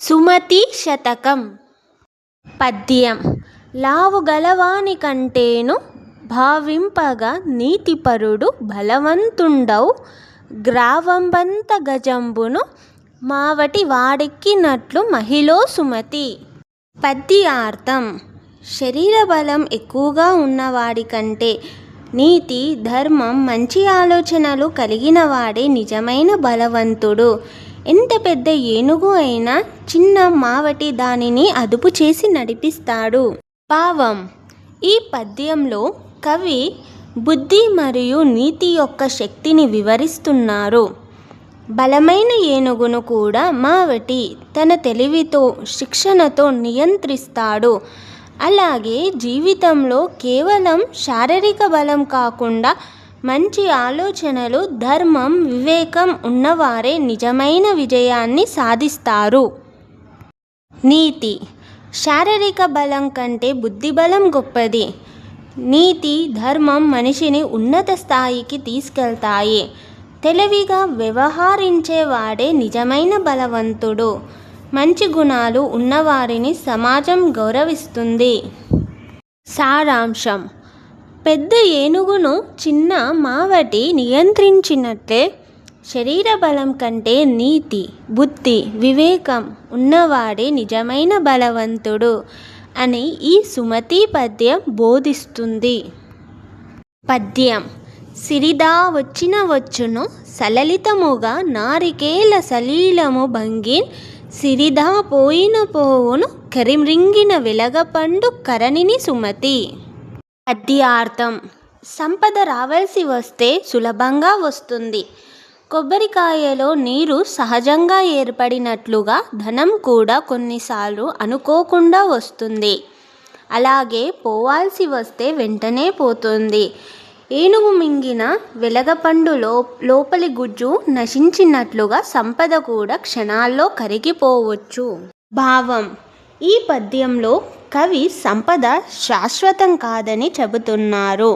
సుమతి శతకం పద్యం. లావు గలవాని కంటేను భావింపగా నీతిపరుడు బలవంతుండవు, గ్రావంబంత గజంబును మావటి వాడెక్కినట్లు మహిళో సుమతి. పద్యార్థం. శరీర బలం ఎక్కువగా ఉన్నవాడి కంటే నీతి, ధర్మం, మంచి ఆలోచనలు కలిగిన వాడే నిజమైన బలవంతుడు. ఎంత పెద్ద ఏనుగు అయినా చిన్న మావటి దానిని అదుపు చేసి నడిపిస్తాడు. భావం. ఈ పద్యంలో కవి బుద్ధి మరియు నీతి యొక్క శక్తిని వివరిస్తున్నారు. బలమైన ఏనుగును కూడా మావటి తన తెలివితో, శిక్షణతో నియంత్రిస్తాడు. అలాగే జీవితంలో కేవలం శారీరక బలం కాకుండా మంచి ఆలోచనలు, ధర్మం, వివేకం ఉన్నవారే నిజమైన విజయాన్ని సాధిస్తారు. నీతి. శారీరక బలం కంటే బుద్ధి బలం గొప్పది. నీతి, ధర్మం మనిషిని ఉన్నత స్థాయికి తీసుకెళ్తాయి. తెలివిగా వ్యవహరించేవాడే నిజమైన బలవంతుడు. మంచి గుణాలు ఉన్నవారిని సమాజం గౌరవిస్తుంది. సారాంశం. పెద్ద ఏనుగును చిన్న మావటి నియంత్రించినట్లే శరీర బలం కంటే నీతి, బుద్ధి, వివేకం ఉన్నవాడే నిజమైన బలవంతుడు అని ఈ సుమతి పద్యం బోధిస్తుంది. పద్యం. సిరిదా వచ్చిన వచ్చును సలలితముగా నారికేల సలీలము భంగిన్, సిరిదా పోయిన పోవును కరిమ్రింగిన వెలగపండు కరణిని సుమతి. పద్యార్థం. సంపద రావాల్సి వస్తే సులభంగా వస్తుంది. కొబ్బరికాయలో నీరు సహజంగా ఏర్పడినట్లుగా ధనం కూడా కొన్నిసార్లు అనుకోకుండా వస్తుంది. అలాగే పోవాల్సి వస్తే వెంటనే పోతుంది. ఏనుగు మింగిన వెలగపండు లోపలి గుజ్జు నశించినట్లుగా సంపద కూడా క్షణాల్లో కరిగిపోవచ్చు. భావం. ఈ పద్యంలో కవి సంపద శాశ్వతం కాదని చెబుతున్నారు.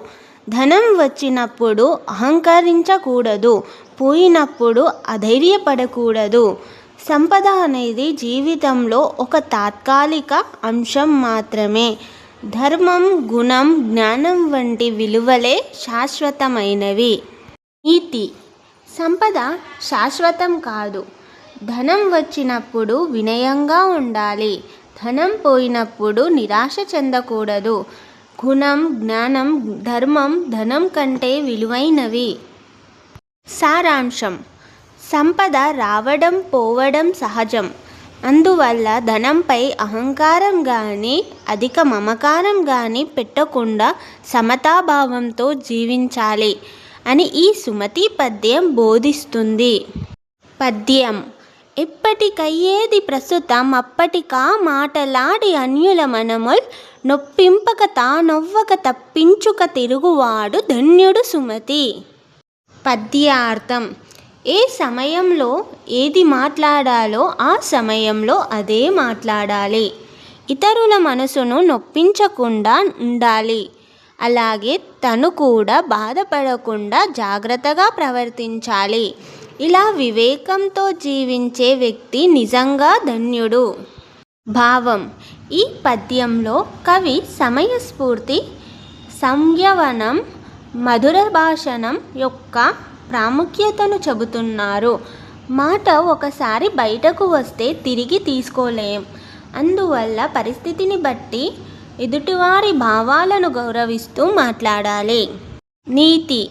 ధనం వచ్చినప్పుడు అహంకరించకూడదు, పోయినప్పుడు అధైర్యపడకూడదు. సంపద అనేది జీవితంలో ఒక తాత్కాలిక అంశం మాత్రమే. ధర్మం, గుణం, జ్ఞానం వంటి విలువలే శాశ్వతమైనవి. నీతి. సంపద శాశ్వతం కాదు. ధనం వచ్చినప్పుడు వినయంగా ఉండాలి. ధనం పోయినప్పుడు నిరాశ చెందకూడదు. గుణం, జ్ఞానం, ధర్మం ధనం కంటే విలువైనవి. సారాంశం. సంపద రావడం పోవడం సహజం. అందువల్ల ధనంపై అహంకారం కానీ, అధిక మమకారం కానీ పెట్టకుండా సమతాభావంతో జీవించాలి అని ఈ సుమతి పద్యం బోధిస్తుంది. పద్యం. ఎప్పటికయ్యేది ప్రస్తుతం అప్పటికా మాటలాడి అన్యుల మనముల్, నొప్పింపక తానొవ్వక తప్పించుక తిరుగువాడు ధన్యుడు సుమతి. పద్యార్థం. ఏ సమయంలో ఏది మాట్లాడాలో ఆ సమయంలో అదే మాట్లాడాలి. ఇతరుల మనసును నొప్పించకుండా ఉండాలి. అలాగే తను కూడా బాధపడకుండా జాగ్రత్తగా ప్రవర్తించాలి. ఇలా వివేకంతో జీవించే వ్యక్తి నిజంగా ధన్యుడు. భావం. ఈ పద్యంలో కవి సమయస్ఫూర్తి, సంయమనం, మధుర భాషణం యొక్క ప్రాముఖ్యతను చెబుతున్నారు. మాట ఒకసారి బయటకు వస్తే తిరిగి తీసుకోలేం. అందువల్ల పరిస్థితిని బట్టి ఎదుటివారి భావాలను గౌరవిస్తూ మాట్లాడాలి. నీతి.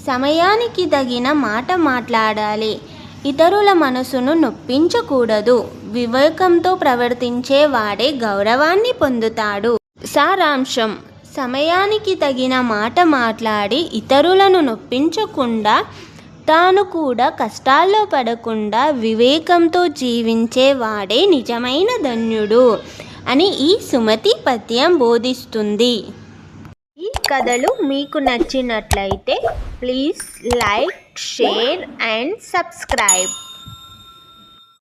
సమయానికి తగిన మాట మాట్లాడాలి. ఇతరుల మనసును నొప్పించకూడదు. వివేకంతో ప్రవర్తించే వాడే గౌరవాన్ని పొందుతాడు. సారాంశం. సమయానికి తగిన మాట మాట్లాడి ఇతరులను నొప్పించకుండా, తాను కూడా కష్టాల్లో పడకుండా వివేకంతో జీవించే వాడే నిజమైన ధన్యుడు అని ఈ సుమతి పద్యం బోధిస్తుంది. ఈ కథలు మీకు నచ్చినట్లయితే please like, share and subscribe.